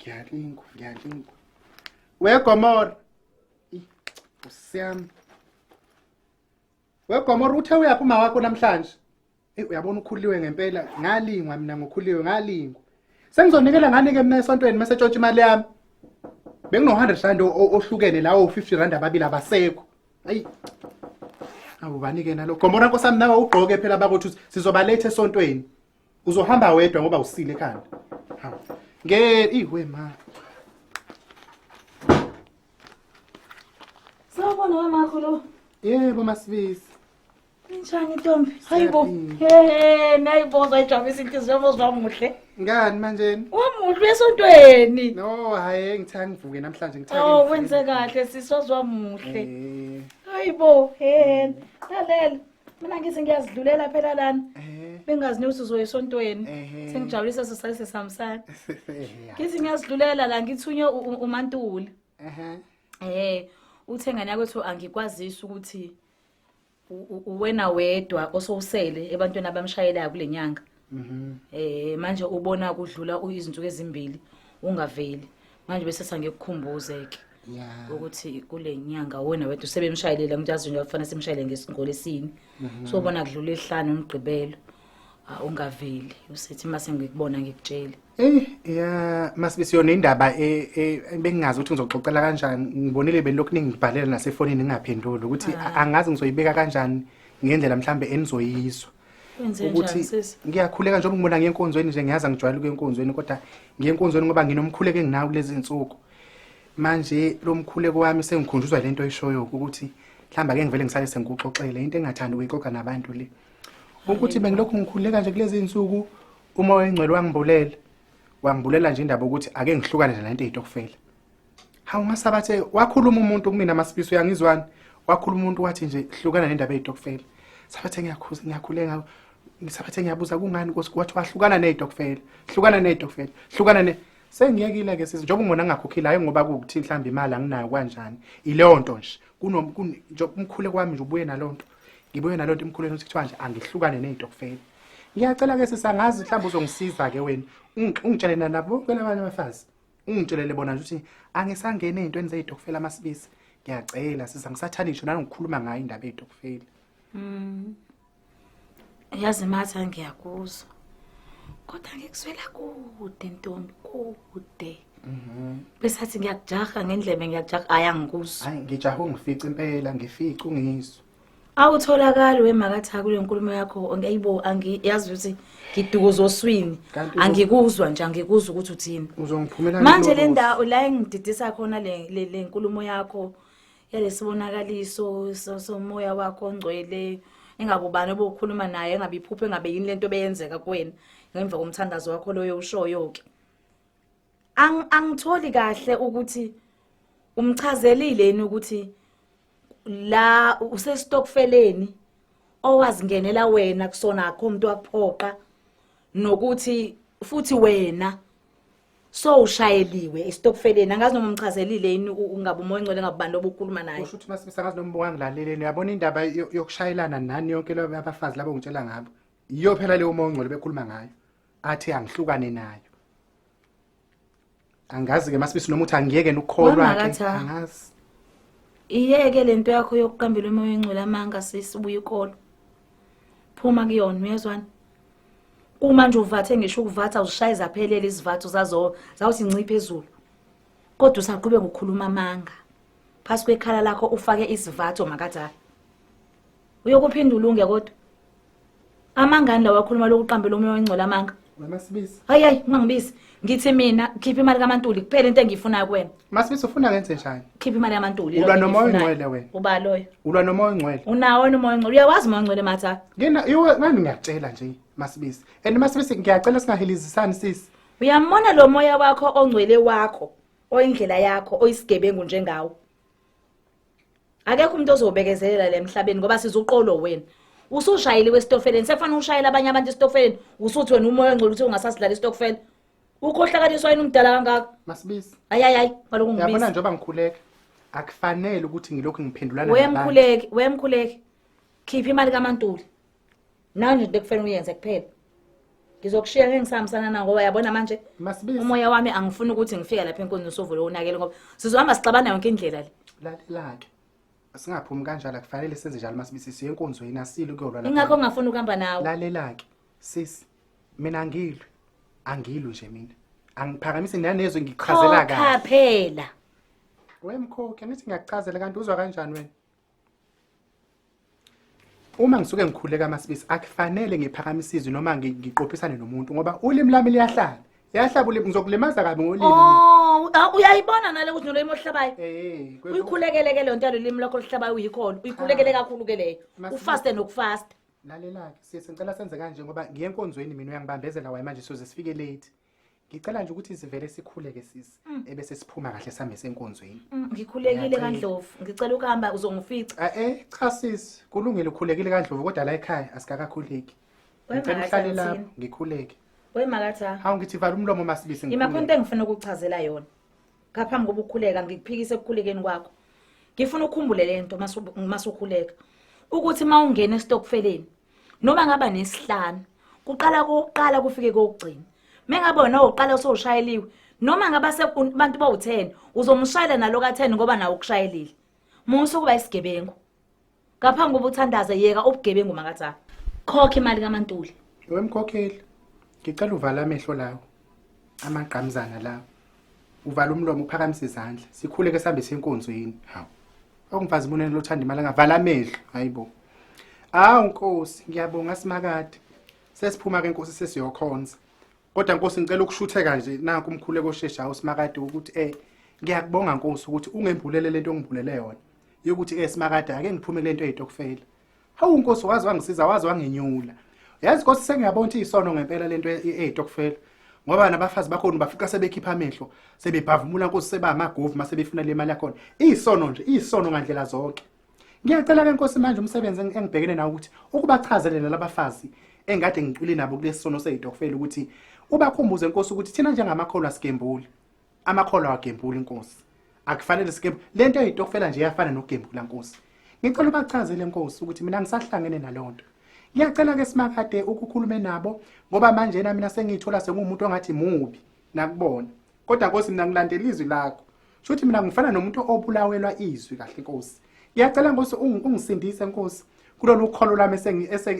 Ngiyalingwa. Wegomora. Usiyami. Wegomora uthe uyaphuma wakho namhlanje. Uyabona ukhuliwe ngempela. Ngalingwa mina ngokhuliwe ngalingwa. Sengizonikela ngani ke mina esontweni mase tshotshwa imali yami. Bengino 100 rand ohlukene lawo 50 rand ababili abasekho. Hayi. Awubanike nalo. Gomora nkosami nawe ugqoke phela bakuthi sizobalethe esontweni. Uzohamba wedwa ngoba usile ekhanda. Iwe ma. Sawubona wamakhulu. Yebo masibisi. Njani Ntombi? Hayibo. Nayibona ijabulisa inhliziyo yomuzwa omuhle. Ngani manje? Wamuhle esontweni. No, hayi ngithanga ngivuke namhlanje ngithanga. Oh, wenze kahle sisozwa omuhle. Hayibo, lalela. Mina ngithi ngiyazidlulela phela lana. Bengazi ukuthi uzoya esontweni. Sengijabulisa sisayise samsana. Ngithi ngiyazidlulela la ngithunywe uMantuli. Uthengana yakwethu angikwazisa ukuthi uwena wedwa osowusele ebantwana abamshayelayo kulenyanga. Manje ubona kudlula izinsuku ezimbili ungaveli. Manje bese sangikukhumbuze ke ukuthi kulenyanga wena wedwa usebemshayelela ngitazi nje kufanele simshayele ngesingolesini. So ubona kudlula ehlanu umgqibelo. Ungaveli usethi mase ngikubona ngikutshela. Masibisi yona indaba bengingazi ukuthi ngizoxoxela kanjani. Ngibonile belokhu ningibhalela nasefonini ngingaphenduli ukuthi angazi ngizoyibeka kanjani ngendlela mhlambe enizoyizwa. Ukuthi ngiyakhuleka njengoba ngibona ngenkonzweni nje ngiyaza ngijwayele kuyenkonzweni kodwa ngiyenkonzweni ngoba nginomkhuleko enginawo kulezi insuku. Manje lo mkhuleko wami sengikhunjuzwa lento oyishoyo ukuthi mhlamba ake ngivele ngisale sengikuxoxele into engathanda ukuyixoxa nabantu le. Ukuthi bengilokhu ngikhuleka nje kulezi insuku uma wengcwele wangibulela nje indaba ukuthi ake ngihlukane nalento eyitokufela. Hawu ngasabathe wakhuluma umuntu kumina masibisi uyangizwani wakhuluma umuntu wathi nje hlukana nendaba eyitokufela. Sabathe ngiyakhuleka ngisabathe ngiyabuza kungani Nkosi wathi wahlukana nezitokufela. Hlukana sengiyekile ke sisi njengoba ngibona ngakhokhile ngoba kukuthi mhlamba imali anginayo kanjani. Ileyo nto nje nje umkhuleko wami nje ubuye nalonto. Ngibuye nalonto imkhuleko ukuthi kuthiwa nje angihlukane nezitokufela. Ngiyacela ke sisangazi mhlamba uzongisiza ke wena. Ungitshele nabo bonke labanye abafazi. Ungitshelele bona nje ukuthi angisangene ezintweni zezitokufela masibisi. Ngiyacela sisangisathani ngisho nangikhuluma ngayo indaba yezitokufela. Yazi matha ngiyakuzwa. Kodwa ngikuzwela kude Ntombi kude. Besathi ngiyakujaha ngendlebe ngiyakujaha ayangikuzwa. Hayi ngijaha ungifica impela ngifica ungizwa. Awutholakala wemakatha kule nkulumo yakho ngiyibo angiyazi ukuthi ngidukuzo oswini angikuzwa nje angikuzwa ukuthi uthini. Uzongiphumela manje le ndawo la engididisa khona le nkulumo yakho yalesibonakaliso somoya wakho ongcwele engabubani obukhuluma naye engabe iphupho engabe yini lento beyenzeka kuwena ngemva komthandazo wakho loyo ushoyo ke angitholi kahle ukuthi umchazelileni ukuthi la usestokfeleni owazingenela wena kusona akho umuntu wakuphoqa nokuthi futhi wena so ushayeliwe estokfeleni angazi noma umchazelile yini ungabe umoya ngcwele ngabubani obukhuluma naye usho ukuthi masibisa ngazi noma wangilaleleni uyabona indaba yokushayelana nani yonke labo abafazi labo ngitshela ngabo iyo phela leyo moya ngcwele bekhuluma ngayo athi angihlukane nayo angazi ke masibisa noma uthi angiyeke ukukholwa ke angazi iyeke lento yakho yokuqambela umoya ngcwele amanga sisibuye ikolo phuma kuyona uyezwana uma nje uvathe ngisho ukuvatha uzishaye zaphelele isivatho zazo zawuthi nciphe phezulu kodwa usaqhubeka ukukhuluma amanga phasi kwekhala lakho ufake isivatho makatha uyokuphendula unge kodwa amangani la wakhuluma lokuqambela umoya ngcwele amanga masibisi hayi ungangibisi ngithi mina khipha imali kaMantuli kuphela into engiyifuna kuwena masibisi ufuna ngenze njani khipha imali kaMantuli ulwa nomoya ngcwele wena uba loyo ulwa nomoya ngcwele unawo nomoya ngcwele uyawazi umoya ngcwele matha iwe ngani ngiyakutshela nje masibisi and masibisi ngiyacela singahelizisani sisi uyamona lo moya wakho ongcwele wakho oyindlela yakho oyisigebengu njengawo akekho umuntu ozobekezelela le emhlabeni ngoba sizuqolo wena usushayeli westokfeleni sefana ushayela abanye abantu estokfeleni usuthi wena umoya ngcwele uthi ungasasidlala istokfela ukhohlakaliswa yini umdala kangaka masibisi hayi baloko ngibisi yabona njengoba ngikhuleka akufanele ukuthi ngilokhu ngiphendulana nabantu wemkhuleki khipha imali kaMantuli nanje into ekufanele uyenze kuphela Ngizokushiya ngeke ngisahambisana nawo ngoba yabona manje Masibisi. umoya wami angifuni ukuthi ngifike lapha enkonzweni sovolo unakele ngoba sizohamba sixabana yonke indlela le. Lalela-ke. Singaphumi kanjalo kufanele senze njalo Masibisi siye enkonzweni asilo kuyolwa lapha. Ingakho ngingafuni ukuhamba nawe. Lalela-ke. Sisi mina angilwe nje mina. Angiphakamisi nanezwe ngichazela kahle. Khokha phela. Wemkhokhe nithi ngiyakuchazela kanti uzwa kanjani wena? Uma ngisuke ngikhuleka Masibisi akufanele ngiphakamise izwi noma ngiqophisane nomuntu ngoba ulimi lami liyahlala. Yahlaba ulimi ngizokulimaza kabi ngolimi. Oh, uyayibona nale ukuthi noloyimo ohlabayo. Eh. Uyikhulekele ke le nto yalolimi lakho ohlabayo uyikhona. Uyikhulekele kakhulu ke leyo. Ufaste nokufasta. Lalela-ke sicela senze kanje ngoba ngiye enkonzweni mina uyangibambezela waye manje soze sifike late. Ngicela nje ukuthi sivele sikhuleke sisi ebese siphuma kahle sambe senkonzweni. Ngikhulekile kaNdlovu. Ngicela ukuhamba uzongifica. Cha sisi, kulungile ukhulekile kaNdlovu kodwa la ekhaya asikakakhuleki. Ngicela uhlale lapho ngikhuleke. Wemakatha. Hawu ngithi vala umlomo Masibisi ngikhuleke. Imakhonto engifuna ukuchazela yona. Ngaphambi kokuba ukukhuleka ngikuphikise ekukhulekeni kwakho. Ngifuna ukukhumbule lento masukhuleka. Ukuthi mawungena estokfeleni noma ngaba nesihlanu, kuqala kufike kokugcina. Mengabona uqala usoshayeliwe noma ngaba sebantu bawu10 uzomshayela naloka 10 ngoba nawo ukushayelile. Musu kuba isigebengu. Ngaphambi kokuba uthandaze yeka ubugebengu makatha. Khokha imali kaMantuli. Wemkhokheli. Ngicela uvala amehlo lawo. Amaqhamzana lawo. Uvala umlomo uphakamise izandla. Sikhuleke sambe senkonzweni. Hawu. Awungifazi ibonene lothanda imali ngavala amehlo. Hayibo. Nkosi, ngiyabonga simakade. Sesiphuma ke Nkosi sesiyokhonza. Kodwa Nkosi ngicela ukushutheka nje nanku umkhuleko osheshayo simakade ukuthi ngiyakubonga Nkosi ukuthi ungembulele lento ongibulele yona. Yokuthi simakade ake ngiphume lento eyitokufela. Hawu Nkosi wazi wangisiza wazi wangenyula. Yazi Nkosi sengiyabona ukuthi isono ngempela lento eyitokufela. Ngoba nabafazi bakhona bafika sebekhipha amehlo, sebebhavumula Nkosi seba amagovu mase befuna le mali yakho. Isono nje, isono ngandlela zonke. Ngiyacela ke Nkosi manje umsebenzi engibhekene nawo ukuthi ukubachazelela labafazi engade ngicwile nabo kulesi sono seyitokufela ukuthi ubakhumbuze Nkosi ukuthi thina njengamakholwa sigembuli. Amakholwa wagembula Nkosi. Akufanele sigembule. Lento eyitokufela nje iyafana nokugembula Nkosi. Ngicela ubachazele Nkosi ukuthi mina ngisahlangene nalonto. Ngiyacela ke simakade ukukhulume nabo ngoba manje mina sengithola sengumuntu ongathi mubi nakubona. Kodwa Nkosi mina ngilandela izwi lakho. Shuthi mina ngifana nomuntu obulawelwa izwi kahle Nkosi. Ngiyacela Nkosi ungisindise Nkosi kulolu kholo lami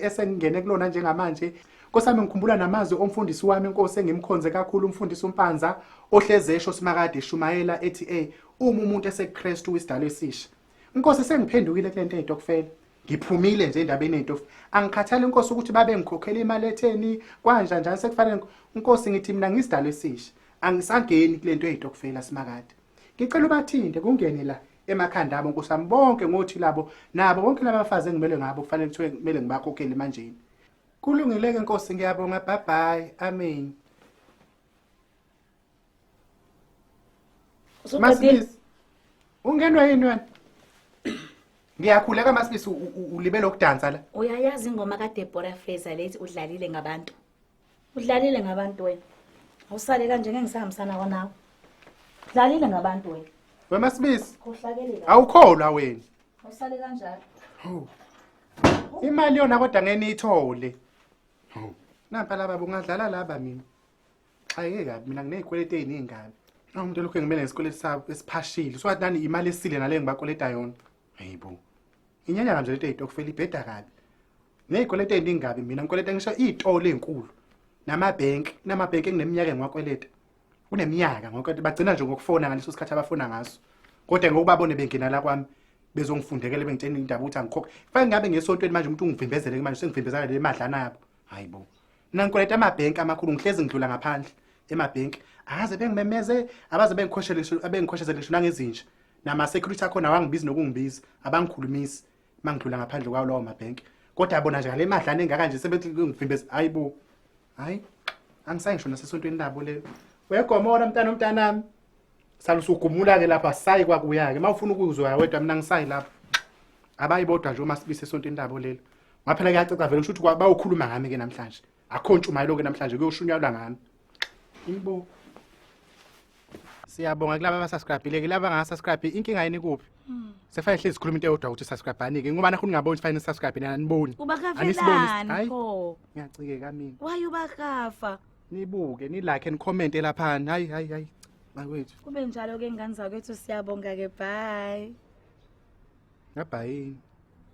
esengingene kulona njengamanje. Nkosi ami ngikhumbula namazwi omfundisi wami Nkosi engimkhonze kakhulu umfundisi uMpanza ohlezesho simakade Shumayela ethi uma umuntu eseKristu uIsidalwa esisha. Nkosi sengiphendukile kulento eyitokufela. Ngiphumile nje endabeni eyitokufela. Angikhathali Nkosi ukuthi babe ngikhokhela imali etheni kwanja njalo sekufanele Nkosi ngithi mina ngisidalwa esisha. Angisangeni kulento eyitokufela simakade. Ngicela ubathinde kungene la emakhanda abo Nkosi ami bonke ngothi labo nabo bonke labafazi engimele ngabo kufanele kuthiwe kumele ngibakhokhele manje. Kulungile ke Nkosi ngiyabonga bye bye amen. Masibisi. Ungenwe yini wena? Ngiyakhuleka Masibisi ulibele ukudansa la. Uyayazi ingoma kaDeborah Fraser lethi udlalile ngabantu. Udlalile ngabantu wena. Awusale kanje ngeke ngisahambisana kwanawe. Udlalile ngabantu wena. Wemasibisi. Khohlakele la. Awukholwa wena. Awusale kanjalo. Imali yona kodwa ngeke niyithole. Nampa laba bungadlala laba mina. Xayeke kabi mina nginezikwelete eziningi kabi. Umuntu lokho ngimele ngesikwelete sabo esiphashile. So nani imali esile nale ngibakoleta yona. Hayibo. Inyanya kanje lento eyitokufela ibheda kabi. Nezikwelete eziningi kabi mina ngikoleta ngisho izitolo ezinkulu. Namabhenki engineminyaka engiwakweleta. Kuneminyaka ngoba bagcina nje ngokufona ngaleso sikhathi abafuna ngaso. Kodwa ngokubabone bengena la kwami bezongifundekele bengitshela indaba ukuthi angikhokhe. Kufanele ngabe ngesontweni manje umuntu ungivimbezele manje sengivimbezela le madlana yabo. Hayibo. Mina ngikoleta amabhenki amakhulu ngihlezi ngidlula ngaphandle emabhenki. Akaze bengimemeze abaze bengikhoshelele lisho nangezinja. Nama security akhona wangibizi nokungibiza abangikhulumisi mangidlula ngaphandle kwawo lawo mabhenki. Kodwa yabona nje ngale madlana engaka nje sebethi ngivimbeza. Hayibo. Hayi. Angisayisho nasesontweni labo le. Wegomora mntanami. Salusugumula ke lapha sayi kwakuya ke mawufuna ukuzwa wedwa mina ngisayi lapha. Abayibodwa nje uMasibisi esontweni labo lelo. Ngaphela kuyacaca vele ukuthi bawukhuluma ngami ke namhlanje. Akho ntshumayelo ke namhlanje kuyoshunyalwa ngami. Yimbo. Siyabonga kulabo abasubscribe ke laba ngasa subscribe inkinga yini kuphi? Sefanele hlezi sikhuluma into eyodwa ukuthi subscribe-ani-ke ngoba nakhona ungaboni fanele subscribe nina aniboni. Ubakafelani pho? Ngiyacike mini. Why ubakafa? Nibuke, ni like and comment laphana. Hayi. Bakwethu. Kube njalo ke ngane zakwethu siyabonga ke bye. Bye.